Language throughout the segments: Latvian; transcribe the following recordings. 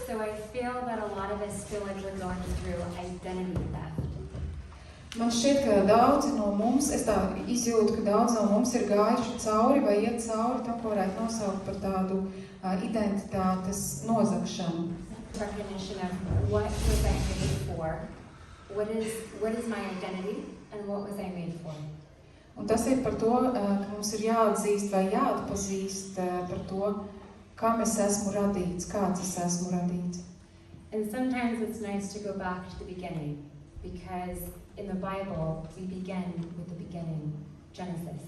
So I feel that a lot of us feel like we're going through identity theft. Man šķiet, ka daudzi no mums, es tā izjūtu, ka daudzi no mums ir gājuši cauri vai iet cauri tam, ko varētu nosaukt par tādu identitātes nozagšanu. Recognition of what was I made for, what is my identity, and what was I made for. Un tas ir par to, ka mums ir jāatzīst vai jāatpazīst par to, kam es esmu radīts, kāds es esmu radīts. And sometimes it's nice to go back to the beginning, because in the Bible we begin with the beginning, Genesis.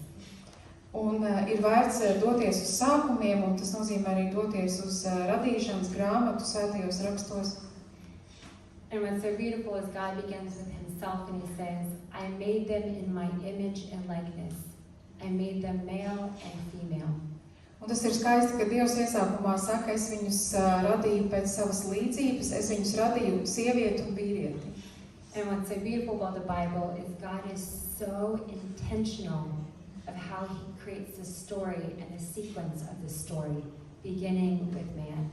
Un ir vērts doties uz sākumiem, un tas nozīmē arī doties uz radīšanas grāmatu svētajos rakstos. And what's so beautiful is God begins with himself and he says, I made them in my image and likeness. I made them male and female. Un tas ir skaisti, ka Dievs iesākumā saka, es viņus radīju pēc savas līdzības, es viņus radīju sievieti un vīrieti. And what's so beautiful about the Bible is God is so intentional of how he creates the story and the sequence of the story, beginning with man.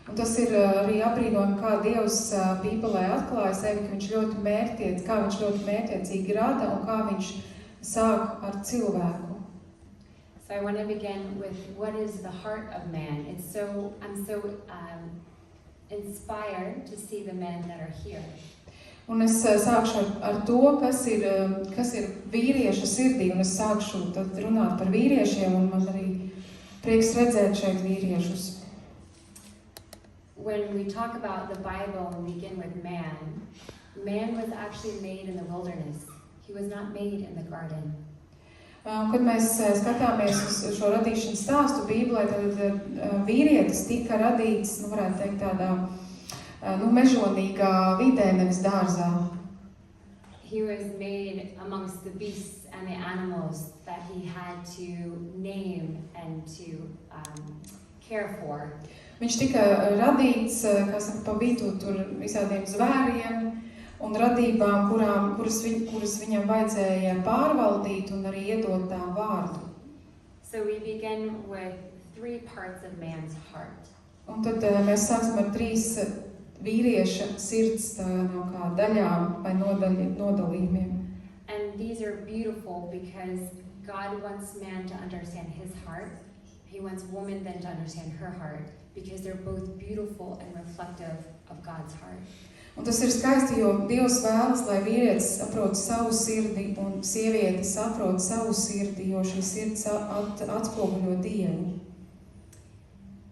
Un tas ir arī apbrīnojami, kā Dievs Bībelē atklāja sevi, kā viņš ļoti mērķiecīgi rada un kā viņš sāk ar cilvēku. So I want to begin with what is the heart of man. I'm so inspired to see the men that are here. Un es sākšu ar to, kas ir vīrieša sirdī, un es sākšu tad runāt par vīriešiem, un man arī prieks redzēt šeit vīriešus. When we talk about the Bible and begin with man was actually made in the wilderness. He was not made in the garden. Kad mēs skatāmies uz šo radīšanas stāstu Bībelē, tad vīrietis tika radīts, varētu teikt, tādā mežonīgā vidē, nevis dārzā. He was made amongst the beasts and the animals that he had to name and to care for. Viņš tika radīts, pa vidu tur visādiem zvēriem un radībām, kuras viņam vajadzēja pārvaldīt un arī iedot tām vārdu. So we begin with 3 parts of man's heart. Un tad mēs sāksim ar 3 vīrieša sirds no kā daļām vai nodalījumiem. And these are beautiful because God wants man to understand his heart. He wants woman then to understand her heart because they're both beautiful and reflective of God's heart. Un tas ir skaisti, jo Dievs vēlas, lai vīrietis saprot savu sirdi un sieviete saprot savu sirdi, jo šī sirds atspoguļo Dievu.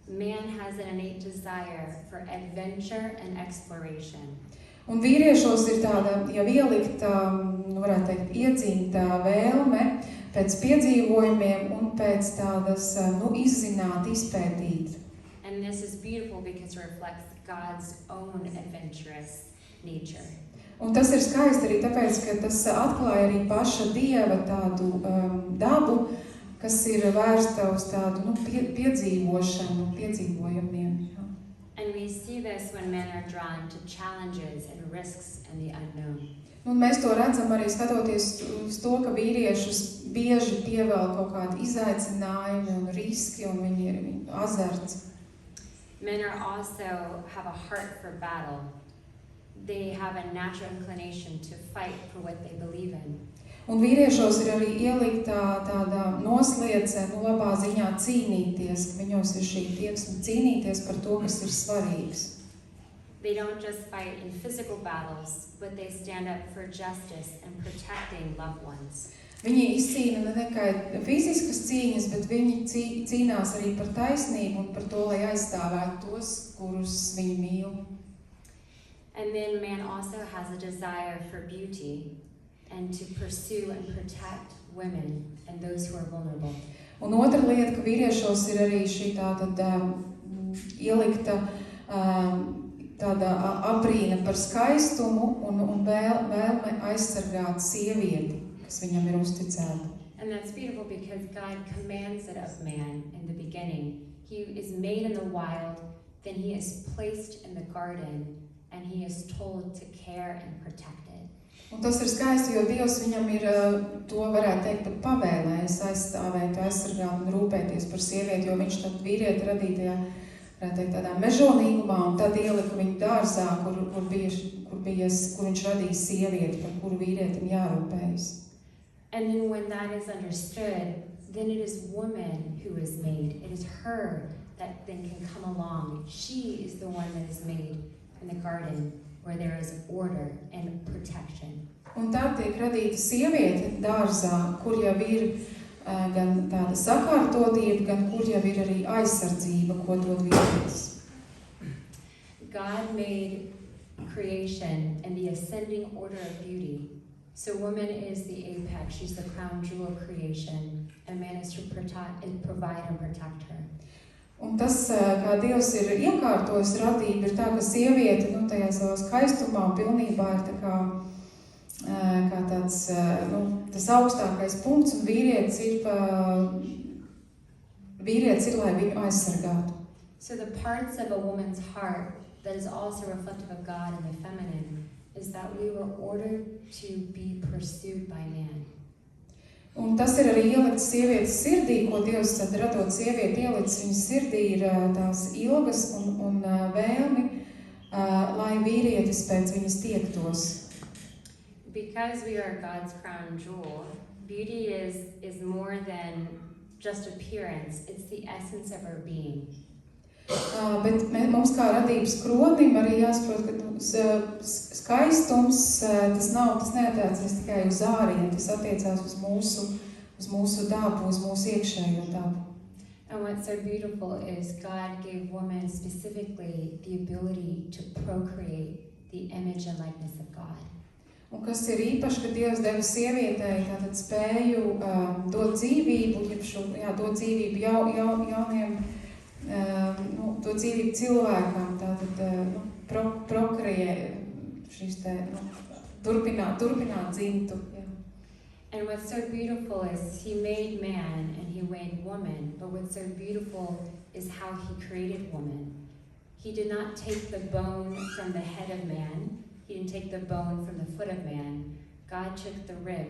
Man has an innate desire for adventure and exploration. Un vīriešos ir tāda jau ielikta, varētu teikt, iedzīta vēlme pēc piedzīvojumiem un pēc tādas, izzināt, izpētīt. And this is beautiful because it reflects God's own adventurous nature. Un tas ir skaisti arī tāpēc, ka tas atklāja arī paša Dieva tādu dabu, kas ir vērsta uz tādu piedzīvošanu, piedzīvojumiem. And we see this when men are drawn to challenges and risks and the unknown. Un mēs to redzam arī skatoties uz to, ka vīriešus bieži pievēl kaut kādi izaicinājumi un riski, un viņi ir azarts. Men also have a heart for battle. They have a natural inclination to fight for what they believe in. Un vīriešos ir arī ielikta tāda nosliece, labā ziņā cīnīties, ka viņos ir šī tieksme cīnīties par to, kas ir svarīgs. They don't just fight in physical battles, but they stand up for justice and protecting loved ones. Viņi izcīna ne tikai fiziskas cīņas, bet viņi cīnās arī par taisnību un par to, lai aizstāvētu tos, kurus viņi mīl. And then man also has a desire for beauty and to pursue and protect women and those who are vulnerable. Un otra lieta, ka vīriešos ir arī šī tāda ielikta tāda abrīna par skaistumu un vēlme aizsargāt sievieti, kas viņam ir uzticēta. And that's beautiful because God commands it of man in the beginning. He is made in the wild, then he is placed in the garden, and he is told to care and protect it. Un tas ir skaisti, jo Dievs viņam ir, to varētu teikt, pat pavēlējis aizstāvēt, aizsargāt un rūpēties par sievieti, jo viņš tad vīrieti radītajā varētu teikt, tādā mežonīgumā, un tad ielika viņu dārzā, kur viņš radīja sievieti, par kuru vīrietim jārūpējas. And then when that is understood, then it is woman who is made. It is her that then can come along. She is the one that is made in the garden where there is order and protection. Un tā tiek radīta sieviete dārzā, kur jau ir gan tāda sakārtotība, gan kur jau ir arī aizsardzība, ko dod vīrietis. God made creation in the ascending order of beauty. So woman is the apex, she's the crown jewel of creation, and man is to protect and provide and protect her. Un tas, kā Dievs ir iekārtojis radību, ir tā, ka sieviete, tajā savā skaistumā pilnībā ir tā kā tāds, tas augstākais punkts, un vīrietis ir, lai viņu aizsargātu. So the parts of a woman's heart that is also reflective of God in the feminine is that we were ordered to be pursued by man. Un tas ir arī ielikts sievietes sirdī, ko Dievs tad radot sievieti ielicis viņas sirdī, ir tās ilgas un vēlmi, lai vīrietis pēc viņas tiektos. Because we are God's crown jewel, beauty is more than just appearance, it's the essence of our being. Bet mums kā radības kronim arī jāsaprot, ka skaistums tas neatiecas tikai uz ārienu, tas attiecās uz mūsu dabu, uz mūsu iekšējo dabu. And what's so beautiful is God gave women specifically the ability to procreate the image and likeness of God. Un kas ir īpaši, ka Dievs deva sievietei tātad spēju dot dzīvību, dot dzīvību jauniem, dot dzīvību cilvēkam, tātad prokreē turpināt dzimtu. Yeah. And what's so beautiful is He made man and He made woman, but what's so beautiful is how He created woman. He did not take the bone from the head of man. He didn't take the bone from the foot of man. God took the rib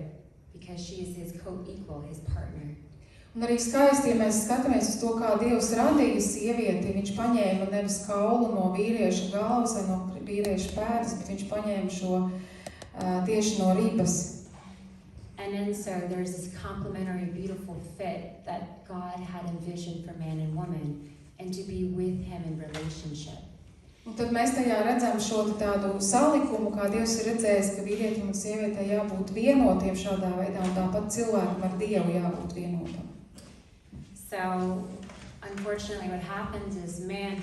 because she is His co-equal, His partner. Un arī skaisti, ja mēs skatāmies uz to, kā Dievs radīja sievieti, viņš paņēma nevis kaulu no vīrieša galvas vai no vīrieša pēdas, bet viņš paņēma šo tieši no ribas. And then so there's this complementary, beautiful fit that God had envisioned for man and woman, and to be with Him in relationship. Un tad mēs tajā redzam šo tādu salikumu, kā Dievs ir redzējis, ka vīrietim un sievietei jābūt vienotiem šādā veidā, un tāpat cilvēkam ar Dievu jābūt vienotam. So, unfortunately, what happens is man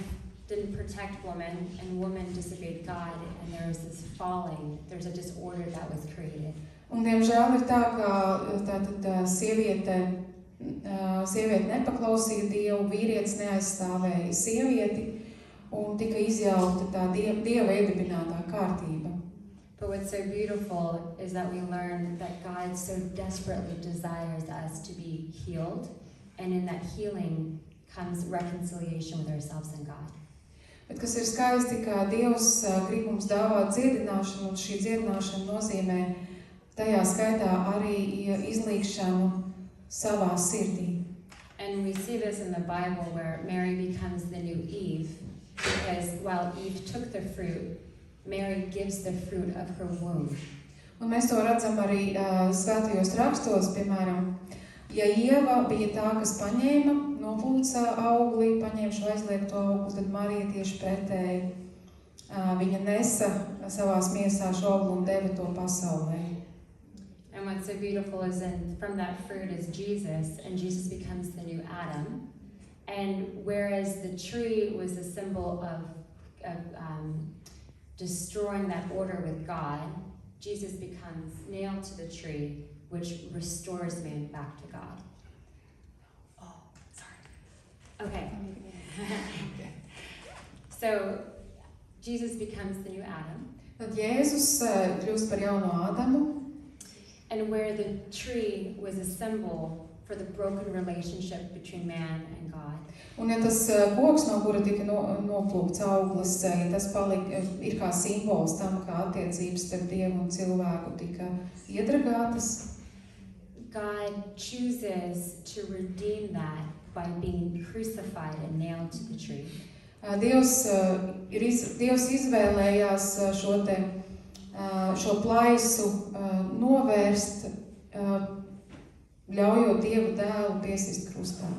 didn't protect woman, and woman disobeyed God, and there was this falling, there's a disorder that was created. Un, diemžēl, ir tā, ka sieviete nepaklausīja Dievu, vīrietis neaizstāvēja sievieti, un tika izjaukta tā Dieva iedibinātā kārtība. But what's so beautiful is that we learn that God so desperately desires us to be healed, and in that healing comes reconciliation with ourselves and God. Bet kas ir skaisti, ka Dievs grib mums dāvāt dziedināšanu, un šī dziedināšana nozīmē tajā skaitā arī izlīgšanu savā sirdī. And we see this in the Bible where Mary becomes the new Eve, because while Eve took the fruit, Mary gives the fruit of her womb. Un mēs to redzam arī svētajos rakstos, piemēram, ja Ieva bija tā, kas paņēma, nopulca augli, paņēma šo aizliegto augli, tad Marija tieši pretēji. Viņa nesa savās miesā šo augli un deva to pasaulē. And what's so beautiful is from that fruit is Jesus, and Jesus becomes the new Adam. And whereas the tree was a symbol of destroying that order with God, Jesus becomes nailed to the tree, which restores man back to God. Oh, sorry. Okay. So Jesus becomes the new Adam. Tad Jēzus kļūst par jauno Ādamu. And where the tree was a symbol for the broken relationship between man and God. Un ja tas koks, no kura tika noplūkts auglis, ja tas ir kā simbols tam, kā attiecības starp Dievu un cilvēku tika iedragātas. God chooses to redeem that by being crucified and nailed to the tree. Dievs izvēlējās šo plaisu novērst, ļaujot Dieva dēlu piesist krustā.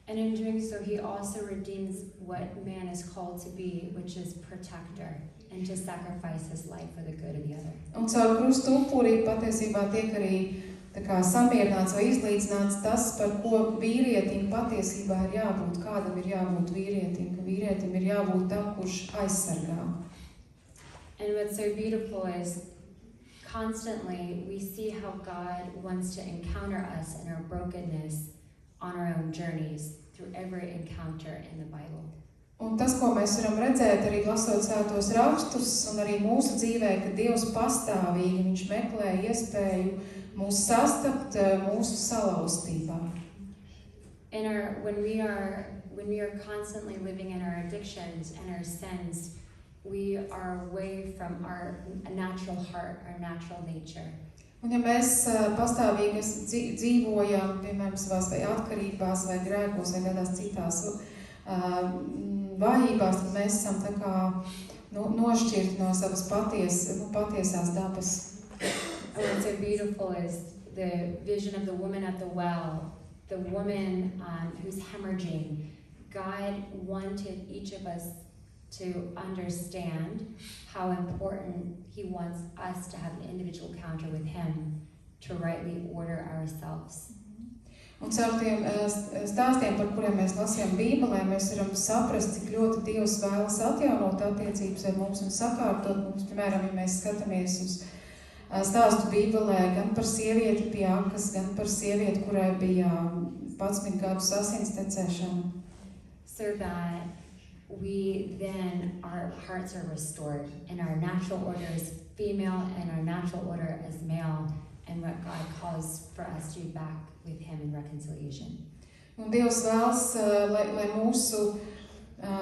And in doing so, he also redeems what man is called to be, which is protector, and to sacrifice his life for the good of the other. Un caur krustu upuri patiesībā tiek arī tā kā samierināts vai izlīdzināts tas, par ko vīrietim patiesībā ir jābūt, kādam ir jābūt vīrietim, ka vīrietim ir jābūt tam, kurš aizsargā. And what's so beautiful is constantly we see how God wants to encounter us in our brokenness on our own journeys through every encounter in the Bible. Un tas, ko mēs varam redzēt arī lasot svētos rakstus un arī mūsu dzīvē, ka Dievs pastāvīgi, viņš meklē iespēju mūs sastapt mūsu salauztībā. When we are constantly living in our addictions and our sins, we are away from our natural heart, our natural nature. Un ja mēs pastāvīgi dzīvojam, piemēram, savās vai atkarībās, vai grēkos, vai kādās citās vājībās, tad mēs esam tā kā nošķirti no savas patiesās dabas. And what's so beautiful is the vision of the woman at the well, the woman who's hemorrhaging. God wanted each of us to understand how important he wants us to have an individual encounter with him to rightly order ourselves. Un caur tiem stāstiem, par kuriem mēs lasījām Bībelē, mēs varam saprast, cik ļoti Dievs vēlas atjaunot attiecības ar mums un sakārtot mums. Piemēram, ja mēs skatāmies uz stāstu Bībelē gan par sievieti pie akas, gan par sievieti, kurai bija 11 gadus asinstekšana. So that our hearts are restored, and our natural order is female, and our natural order is male, and what God calls for us to be back with him in reconciliation. Un Dievs vēlas, lai mūsu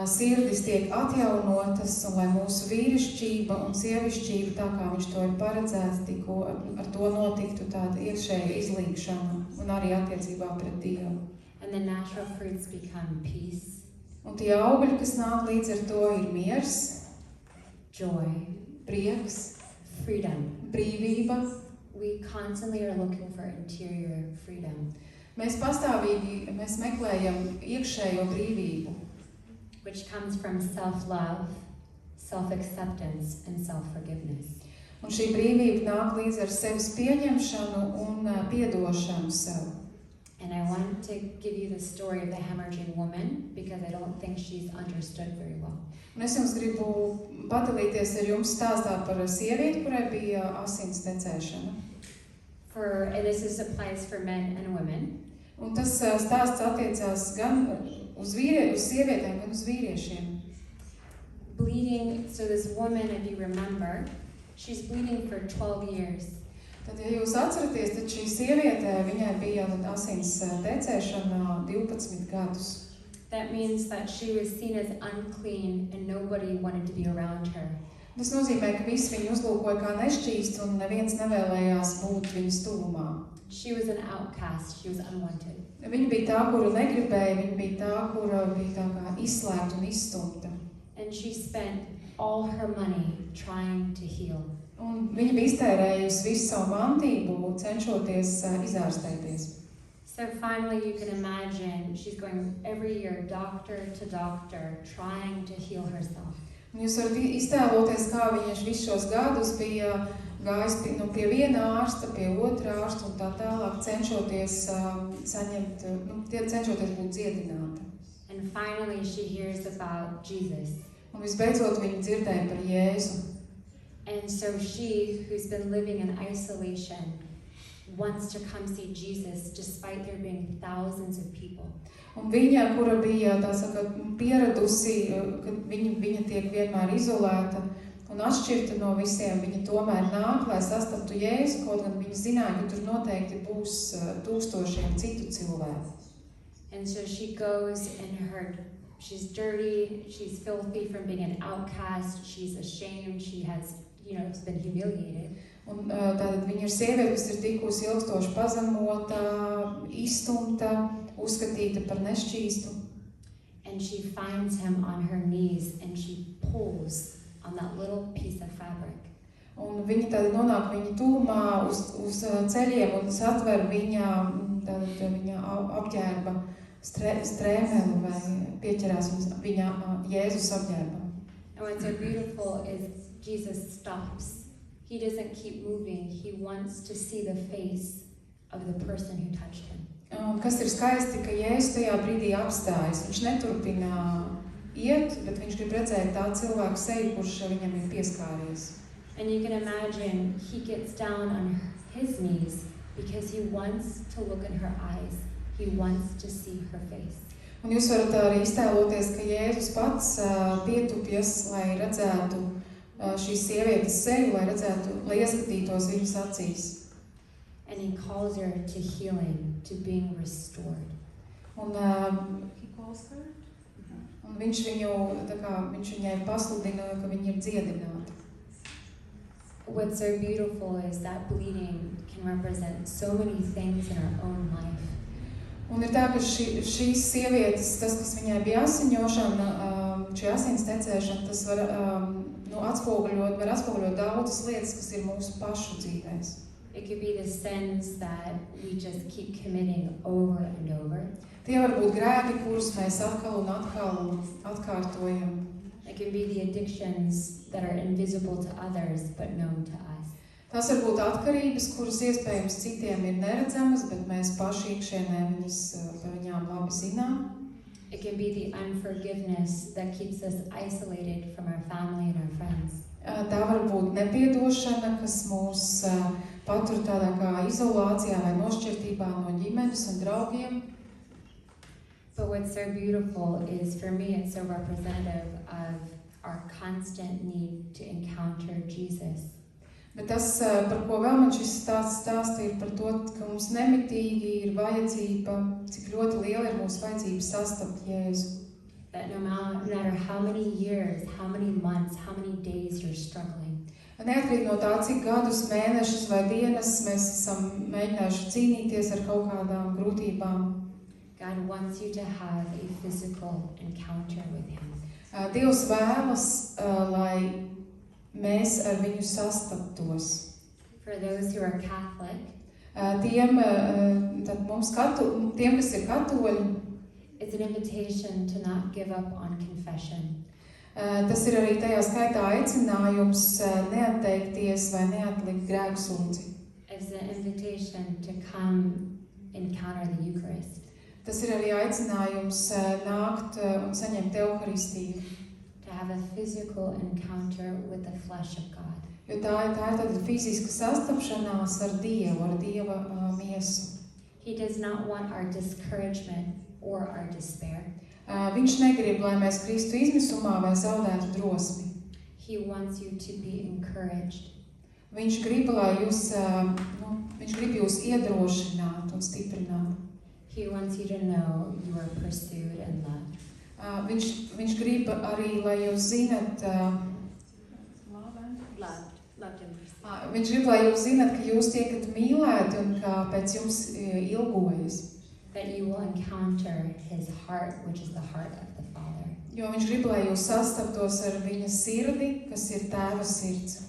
sirdis tiek atjaunotas, un lai mūsu vīrišķība un sievišķība, tā kā viņš to ir paredzēts, tikko ar to notiktu tāda iekšēja izlīgšana, un arī attiecībā pret Dievu. And the natural fruits become peace, un tie augļi, kas nāk līdz ar to, ir miers, joy, prieks, freedom, brīvība. We constantly are looking for interior freedom. Mēs meklējam iekšējo brīvību, which comes from self-love, self-acceptance, and self-forgiveness. Un šī brīvība nāk līdz ar sevis pieņemšanu un piedošanu sev. And I want to give you the story of the hemorrhaging woman because I don't think she's understood very well. Un es jums gribu padalīties ar jums stāstā par sievieti, kurai bija asins tecēšana. And this applies for men and women. Un tas stāsts attiecās gan uz sievietēm, gan uz vīriešiem. Bleeding, so this woman, if you remember, she's bleeding for 12 years. Tad, ja jūs atceraties, tad šī sieviete, viņai bija asins tecēšana 12 gadus. That means that she was seen as unclean and nobody wanted to be around her. Tas nozīmē, ka visi viņu uzlūkoja kā nešķīst un neviens nevēlējās būt viņas tuvumā. She was an outcast, she was unwanted. Viņa bija tā, kuru negribēja, viņa bija tā, kura bija tā kā izslēgta un izstumta. And she spent all her money trying to heal. Un viņa bija iztērējusi visu savu mantību, cenšoties izārstēties. So finally you can imagine she's going every year doctor to doctor trying to heal herself. Un jūs varat iztēloties, kā viņa visus šos gadus bija gājis pie viena ārsta, pie otra ārsta un tā tālāk, cenšoties cenšoties būt dziedināta. And finally she hears about Jesus. Un visbeidzot viņa dzirdēja par Jēzu. And so she, who's been living in isolation, wants to come see Jesus despite there being thousands of people. Un viņa, kura bija pieradusi, ka viņa tiek vienmēr izolēta un atšķirta no visiem, viņa tomēr nāk, lai sastaptu Jēzu, kaut gan viņa zināja, ka tur noteikti būs tūkstošiem citu cilvēku. And so she goes and she's dirty, she's filthy from being an outcast, she's ashamed, she has, been humiliated. Un tātad viņa ir sieviete, kas ir tikusi ilgstoši pazemota, izstumta, uzskatīta par nešķīstu. and she finds him on her knees and she pulls on that little piece of fabric. Un viņa tad nonāk viņa tuvumā uz ceļiem un satver viņa apģērba strēmeli vai pieķerās viņa Jēzus apģērbam. And what's so beautiful is Jesus stops. He doesn't keep moving. He wants to see the face of the person who touched him. Un kas ir skaisti, ka Jēzus tajā brīdī apstājas. Viņš neturpina iet, bet viņš grib redzēt tā cilvēku seju, kurš viņam ir pieskāries. And you can imagine he gets down on his knees because he wants to look in her eyes. He wants to see her face. Un jūs varat arī iztēloties, ka Jēzus pats pietupjas, lai redzētu šīs sievietes seju, lai ieskatītos viņas acīs. And he calls her to healing, to being restored. Un viņš viņai pasludina, ka viņa ir dziedināta. What's so beautiful is that bleeding can represent so many things in our own life. Un ir tā, ka šīs sievietes, tas, kas viņai bija asiņošana, šī asins tecēšana, tas var atspoguļot daudzas lietas, kas ir mūsu pašu dzīvēs. It could be the sins that we just keep committing over and over. Tie var būt grēki, kurus mēs atkal un atkal atkārtojam. It can be the addictions that are invisible to others but known to us. Tas var būt atkarības, kuras iespējams citiem ir neredzamas, bet mēs paši iekšienē par viņām labi zinām. It can be the unforgiveness that keeps us isolated from our family and our friends. Tā var būt nepiedošana, kas mūs patur tādā kā izolācijā vai nošķirtībā no ģimenes un draugiem. But what's so beautiful is, for me, it's so representative of our constant need to encounter Jesus. Bet tas, par ko vēl man šis stāsts ir par to, ka mums nemitīgi ir vajadzība, cik ļoti liela ir mūsu vajadzība sastapt Jēzu. That no matter how many years, how many months, how many days you're struggling. Neatkarīgi no tā, cik gadus, mēnešus vai dienas mēs esam mēģinājuši cīnīties ar kaut kādām grūtībām. God wants you to have a physical encounter with Him. Dievs vēlas, lai mēs ar viņu sastaptos. For those who are Catholic, tiem, kas ir katoļi, it's an invitation to not give up on confession. Tas ir arī tajā skaitā aicinājums neatteikties vai neatlikt grēksūdzi. It's an invitation to come encounter the Eucharist. Tas ir arī aicinājums nākt un saņemt Euharistiju. To have a physical encounter with the flesh of God. Jo tā ir tāda fiziska sastapšanās ar Dievu, ar Dieva miesu. He does not want our discouragement or our despair. Viņš negrib, lai mēs kristu izmisumā vai zaudētu drosmi. He wants you to be encouraged. Viņš grib, lai viņš grib jūs iedrošināt un stiprināt. He wants you to know you are pursued and loved. Viņš grib arī, lai jūs zinat, viņš grib, lai jūs zinat, ka jūs tiekat mīlēti un ka pēc jums ilgojas. That you will encounter His heart, which is the heart of the Father. Jo viņš grib, lai jūs sastaptos ar viņa sirdi, kas ir Tēva sirds.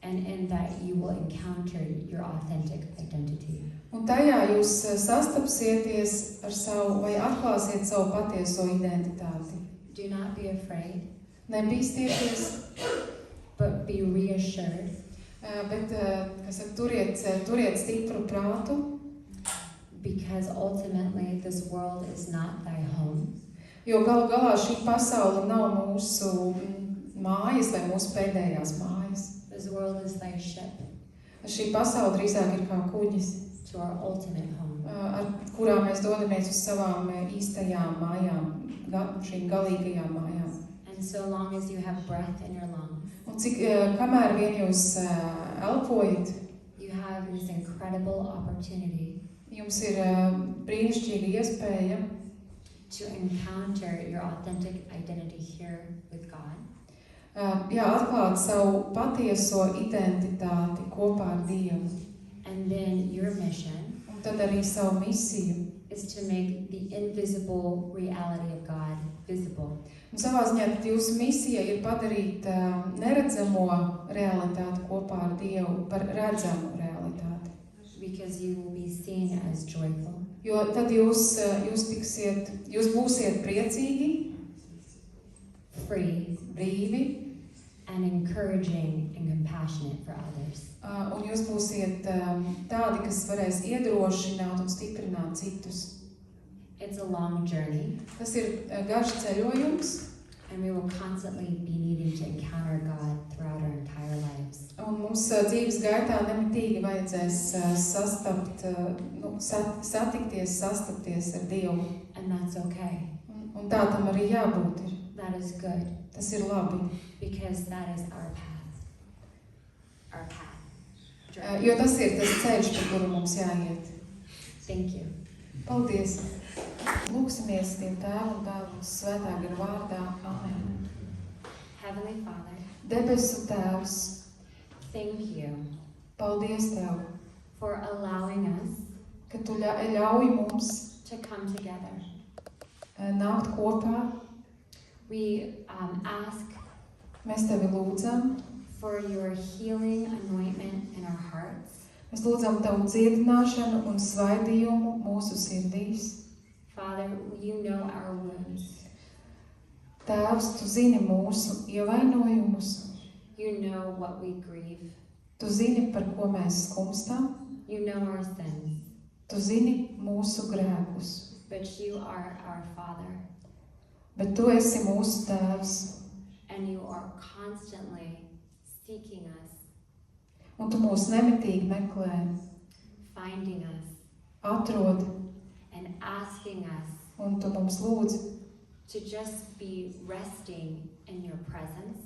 And in that you will encounter your authentic identity. Un tajā jūs sastapsieties ar savu vai atklāsiet savu patieso identitāti. Do not be afraid. Nebīsties, but be reassured. Bet turiet stipru prātu. Because ultimately this world is not thy home. Jo galu galā šī pasaule nav mūsu mājas vai mūsu pēdējās mājas. This world is thy ship. Šī pasaule drīzāk ir kā kuģis, to our ultimate home. Ar kurā mēs dodamies uz savām īstajām mājām, šīm galīgajām mājām. And so long as you have breath in your lungs, Un kamēr vien jūs elpojat, you have this incredible opportunity jums ir brīnišķīga iespēja to encounter your authentic identity here with God. Atklāt savu patieso identitāti kopā ar Dievu. And then your mission Un tad arī savu misiju is to make the invisible reality of God visible. Un savā ziņā tad jūsu misija ir padarīt neredzamo realitāti kopā ar Dievu par redzamu realitāti. Because you will be seen as joyful. Jo tad jūs būsiet priecīgi, free, brīvi, and encouraging and compassionate for others. Un jūs būsiet tādi, kas varēs iedrošināt un stiprināt citus. It's a long journey, Tas ir garš ceļojums, and we will constantly be needing to encounter God throughout our entire lives. un mums dzīves gaitā nemitīgi vajadzēs sastapties ar Dievu. And that's okay. Un tā tam arī jābūt ir. That is good, Tas ir labi, because that is our path. Our path. jo tas ir tas ceļš, pa kuru mums jāiet. Thank you. Paldies! Lūksimies Dievu Tēvu un Dēlu un Svētā gara vārdā. Amen. Heavenly Father, Debesu Tēvs, thank you paldies Tev, for allowing us ka Tu ļauj mums to come together. nākt kopā. We ask Mēs Tevi lūdzam. for your healing anointment in our hearts. Mēs lūdzam Tavu dziedināšanu un svaidījumu mūsu sirdīs. Father, you know our wounds. Tēvs, Tu zini mūsu ievainojumus. You know what we grieve. Tu zini, par ko mēs skumstam. You know our sins. Tu zini mūsu grēkus. But you are our Father, Bet Tu esi mūsu Tēvs. and you are constantly seeking us, Un Tu mūs nemitīgi meklē, finding us, atrod, and asking us un Tu mums lūdz, to just be resting in your presence,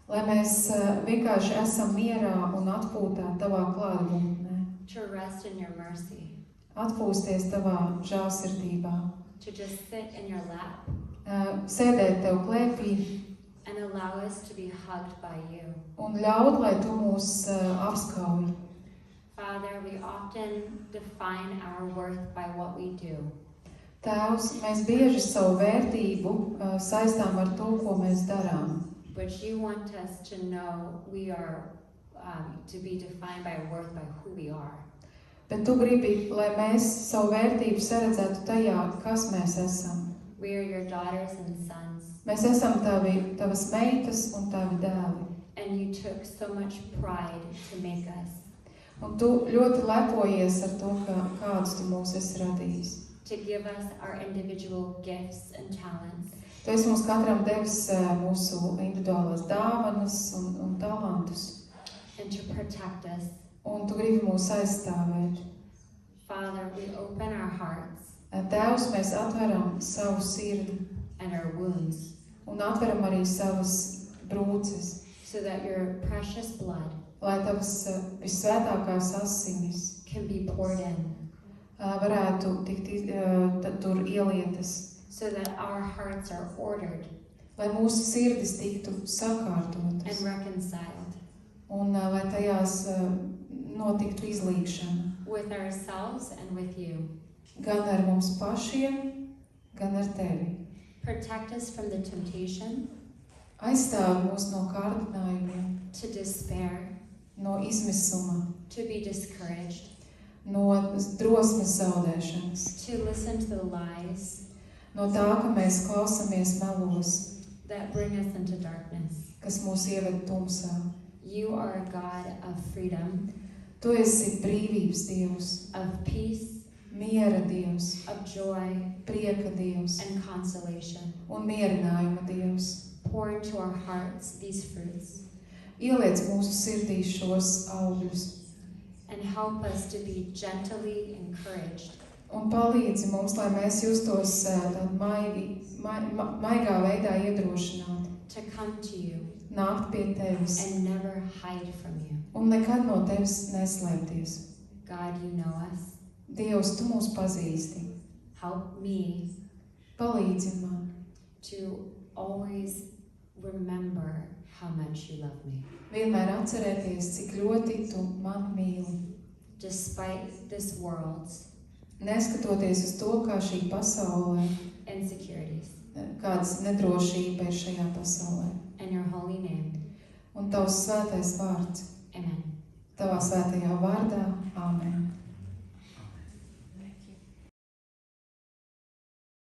lai mēs vienkārši esam mierā un atpūtā Tavā klātbūtnē. to rest in your mercy, Atpūsties Tavā žēlsirdībā. to just sit in your lap Sēdēt Tev klēpī and allow us to be hugged by you. un ļaut, lai Tu mūs apskauj. Father, we often define our worth by what we do. Tēvs, mēs bieži savu vērtību saistām ar to, ko mēs darām. But you want us to know we are to be defined by worth by who we are. Bet Tu gribi, lai mēs savu vērtību saredzētu tajā, kas mēs esam. We are your daughters and sons, Mēs esam Tavas meitas un Tavi dēli. and you took so much pride to make us, Un Tu ļoti lepojies ar to, kādus Tu mūs esi radījis. to give us our individual gifts and talents, Tu esi mums katram devis mūsu individuālās dāvanas un talantus. and to protect us. Un Tu gribi mūs aizstāvēt. Father, we open our hearts Tēvs, mēs atveram savu sirdi and our wounds un atveram arī savas brūces, so that your precious blood lai Tavas visvētākās asinis can be poured in, varētu tikt tur ielietas, so that our hearts are ordered lai mūsu sirdis tiktu and sakārtotas reconciled un lai tajās notiktu izlīgšana. with ourselves and with you. Gan ar mums pašiem, gan ar Tevi. Protect us from the temptation Aizstāvi mūs no kārdinājumiem, to despair, no izmisuma, to be discouraged, no drosmes zaudēšanas, to listen to the lies no tā, ka mēs klausamies melos, that bring us into darkness. kas mūs ieved tumsā. You are a God of freedom, Tu esi brīvības Dievs, of peace, miera Dievs, of joy, prieka Dievs and consolation. un mierinājuma Dievs. Pour into our hearts these fruits Ieliec mūsu sirdīs šos augļus and help us to be gently encouraged un palīdzi mums, lai mēs justos tād maigā veidā iedrošināti, to come to you nākt pie Tevis and never hide from you. un nekad no Tevis neslēpties. God, you know us. Dievs, Tu mūs pazīsti. Help me Palīdzi man to always remember how much you love me. vienmēr atcerēties, cik ļoti Tu mani mīli. Despite this world's neskatoties uz to, kā šī pasaule, insecurities, kādas nedrošība ir šajā pasaulē. in your holy name. Un tavs svētais vārds, Amen. tavā svētajā vārdā, āmen.